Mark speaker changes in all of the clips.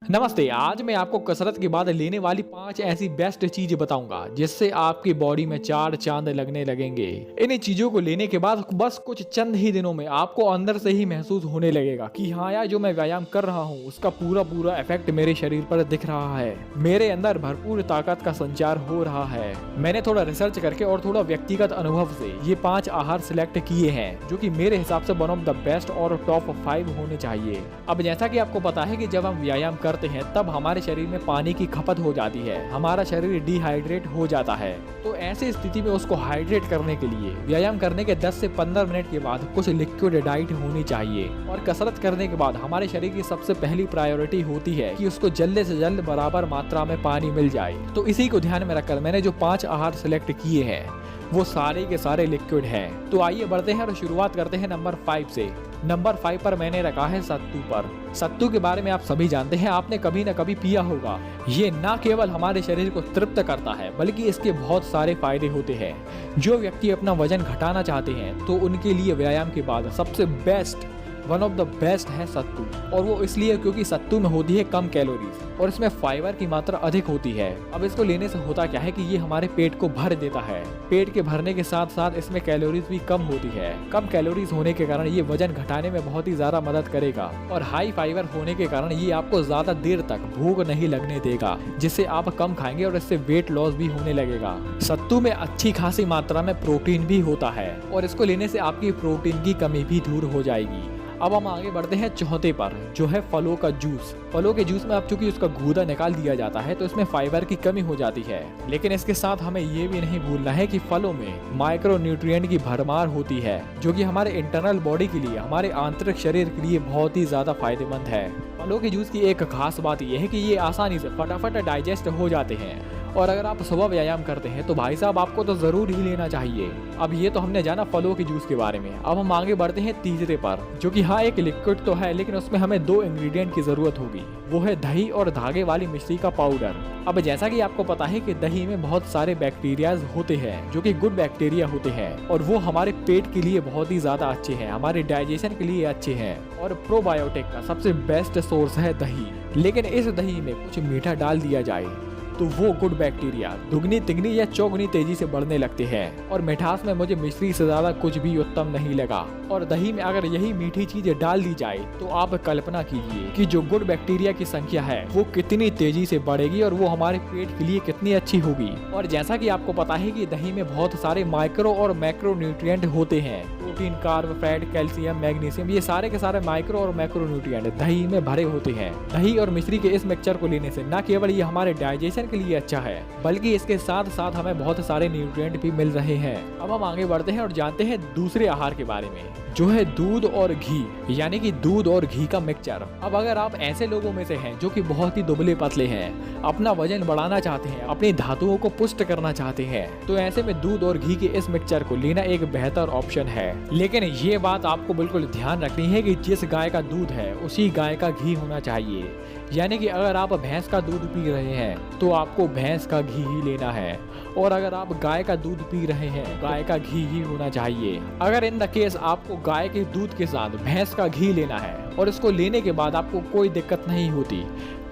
Speaker 1: नमस्ते। आज मैं आपको कसरत के बाद लेने वाली 5 ऐसी बेस्ट चीजें बताऊंगा जिससे आपकी बॉडी में चार चांद लगने लगेंगे। इन चीजों को लेने के बाद बस कुछ चंद ही दिनों में आपको अंदर से ही महसूस होने लगेगा कि हाँ यार, जो मैं व्यायाम कर रहा हूँ उसका पूरा पूरा इफेक्ट मेरे शरीर पर दिख रहा है। मेरे अंदर भरपूर ताकत का संचार हो रहा है। मैंने थोड़ा रिसर्च करके और थोड़ा व्यक्तिगत अनुभव से ये 5 आहार सिलेक्ट किए हैं जो कि मेरे हिसाब से वन ऑफ द बेस्ट और टॉप 5 होने चाहिए। अब जैसा कि आपको पता है कि जब हम व्यायाम करते हैं तब हमारे शरीर में पानी की खपत हो जाती है, हमारा शरीर डिहाइड्रेट हो जाता है। तो ऐसी स्थिति में उसको हाइड्रेट करने के लिए व्यायाम करने के 10 से 15 मिनट के बाद कुछ लिक्विड डाइट होनी चाहिए। और कसरत करने के बाद हमारे शरीर की सबसे पहली प्रायोरिटी होती है कि उसको जल्द से जल्द बराबर मात्रा में पानी मिल जाए। तो इसी को ध्यान में रखकर मैंने जो 5 आहार सिलेक्ट किए हैं वो सारे के सारे लिक्विड हैं। तो आइए बढ़ते हैं और शुरुआत करते हैं नंबर 5 से। नंबर 5 पर मैंने रखा है सत्तू पर। सत्तू के बारे में आप सभी जानते हैं, आपने कभी न कभी पिया होगा। ये न केवल हमारे शरीर को तृप्त करता है बल्कि इसके बहुत सारे फायदे होते हैं। जो व्यक्ति अपना वजन घटाना चाहते हैं तो उनके लिए व्यायाम के बाद सबसे best one of the best है सत्तू। और वो इसलिए क्योंकि सत्तू में होती है कम कैलोरीज और इसमें फाइबर की मात्रा अधिक होती है। अब इसको लेने से होता क्या है कि ये हमारे पेट को भर देता है। पेट के भरने के साथ साथ इसमें कैलोरीज भी कम होती है। कम कैलोरीज होने के कारण ये वजन घटाने में बहुत ही ज्यादा मदद करेगा और हाई फाइबर होने के कारण ये आपको ज्यादा देर तक भूख नहीं लगने देगा, जिससे आप कम खाएंगे और इससे वेट लॉस भी होने लगेगा। सत्तू में अच्छी खासी मात्रा में प्रोटीन भी होता है और इसको लेने से आपकी प्रोटीन की कमी भी दूर हो जाएगी। अब हम आगे बढ़ते हैं चौथे पर, जो है फलों का जूस। फलों के जूस में अब चूंकि उसका गूदा निकाल दिया जाता है तो इसमें फाइबर की कमी हो जाती है, लेकिन इसके साथ हमें ये भी नहीं भूलना है कि फलों में माइक्रो न्यूट्रिएंट की भरमार होती है जो कि हमारे इंटरनल बॉडी के लिए, हमारे आंतरिक शरीर के लिए बहुत ही ज्यादा फायदेमंद है। फलों के जूस की एक खास बात यह है कि ये आसानी से फटाफट डाइजेस्ट हो जाते हैं और अगर आप सुबह व्यायाम करते हैं तो भाई साहब आपको तो जरूर ही लेना चाहिए। अब ये तो हमने जाना फलों के जूस के बारे में। अब हम आगे बढ़ते हैं तीसरे पर, जो कि हाँ एक लिक्विड तो है लेकिन उसमें हमें 2 इंग्रेडिएंट की जरूरत होगी। वो है दही और धागे वाली मिश्री का पाउडर। अब जैसा कि आपको पता है कि दही में बहुत सारे बैक्टीरियाज होते हैं जो कि गुड बैक्टीरिया होते हैं और वो हमारे पेट के लिए बहुत ही ज्यादा अच्छे हैं, हमारे डाइजेशन के लिए अच्छे हैं और प्रोबायोटिक का सबसे बेस्ट सोर्स है दही। लेकिन इस दही में कुछ मीठा डाल दिया जाए तो वो गुड बैक्टीरिया दुगनी तिगनी या चौगुनी तेजी से बढ़ने लगते हैं। और मिठास में मुझे मिश्री से ज्यादा कुछ भी उत्तम नहीं लगा। और दही में अगर यही मीठी चीजें डाल दी जाए तो आप कल्पना कीजिए कि जो गुड बैक्टीरिया की संख्या है वो कितनी तेजी से बढ़ेगी और वो हमारे पेट के लिए कितनी अच्छी होगी। और जैसा कि आपको पता है कि दही में बहुत सारे माइक्रो और मैक्रो न्यूट्रिएंट होते हैं, protein, carb, fat, calcium, magnesium, ये सारे के सारे माइक्रो और मैक्रो न्यूट्रिएंट दही में भरे होते हैं। दही और मिश्री के इस मिक्सचर को लेने से न केवल ये हमारे डाइजेशन के लिए अच्छा है बल्कि इसके साथ साथ हमें बहुत सारे न्यूट्रिएंट भी मिल रहे हैं। अब हम आगे बढ़ते हैं और जानते हैं दूसरे आहार के बारे में, जो है दूध और घी, यानी कि दूध और घी का मिक्सचर। अब अगर आप ऐसे लोगों में से हैं जो कि बहुत ही दुबले पतले हैं, अपना वजन बढ़ाना चाहते हैं, अपनी धातुओं को पुष्ट करना चाहते हैं, तो ऐसे में दूध और घी के इस मिक्सचर को लेना एक बेहतर ऑप्शन है। लेकिन ये बात आपको बिल्कुल ध्यान रखनी है कि जिस गाय का दूध है उसी गाय का घी होना चाहिए। यानी कि अगर आप भैंस का दूध पी रहे हैं तो आपको भैंस का घी ही लेना है और अगर आप गाय का दूध पी रहे हैं गाय का घी ही होना चाहिए। अगर इन द केस आपको गाय के दूध के साथ भैंस का घी लेना है और इसको लेने के बाद आपको कोई दिक्कत नहीं होती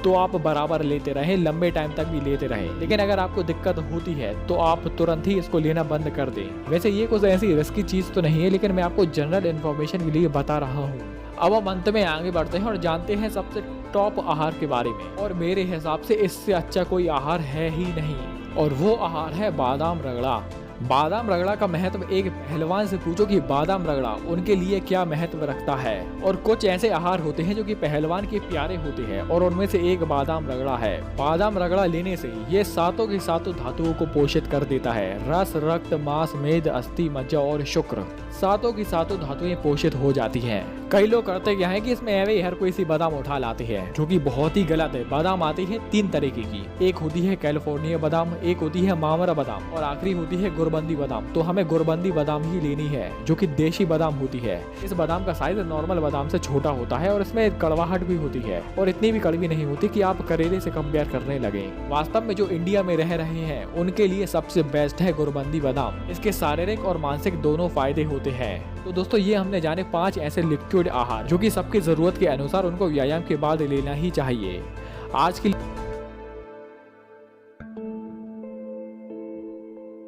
Speaker 1: तो आप बराबर लेते रहें, लंबे टाइम तक भी लेते रहें। लेकिन अगर आपको दिक्कत होती है तो आप तुरंत ही इसको लेना बंद कर दें। वैसे ये कुछ ऐसी रिस्की चीज तो नहीं है, लेकिन मैं आपको जनरल इन्फॉर्मेशन के लिए बता रहा हूँ। अब हम अंत में आगे बढ़ते हैं और जानते हैं सबसे टॉप आहार के बारे में। और मेरे हिसाब से इससे अच्छा कोई आहार है ही नहीं और वो आहार है बादाम रगड़ा। बादाम रगड़ा का महत्व एक पहलवान से पूछो कि बादाम रगड़ा उनके लिए क्या महत्व रखता है। और कुछ ऐसे आहार होते हैं जो कि पहलवान के प्यारे होते हैं और उनमें से एक बादाम रगड़ा है। बादाम रगड़ा लेने से ये सातों के सातों धातुओं को पोषित कर देता है। रस, रक्त, मांस, मेद, अस्थि, मज्जा और शुक्र, सातों की सातों धातुएं पोषित हो जाती हैं। कई लोग करते क्या है कि इसमें एवे हर कोई सी बादाम उठा लाते हैं, जो कि बहुत ही गलत है। बादाम आती है 3 तरीके की, एक होती है कैलिफोर्निया बादाम, एक होती है मामरा बादाम और आखिरी होती है गुरबंदी बादाम। तो हमें गुरबंदी बादाम ही लेनी है जो कि देशी बादाम होती है। इस बादाम का साइज नॉर्मल बादाम से छोटा होता है और इसमें कड़वाहट भी होती है और इतनी भी कड़वी नहीं होती कि आप करेले से कंपेयर करने लगे। वास्तव में जो इंडिया में रह रहे हैं उनके लिए सबसे बेस्ट है गुरबंदी बादाम। इसके शारीरिक और मानसिक दोनों फायदे होते हैं। तो दोस्तों ये हमने जाने 5 ऐसे लिक्विड आहार जो कि सबकी जरूरत के अनुसार उनको व्यायाम के बाद लेना ही चाहिए। आज के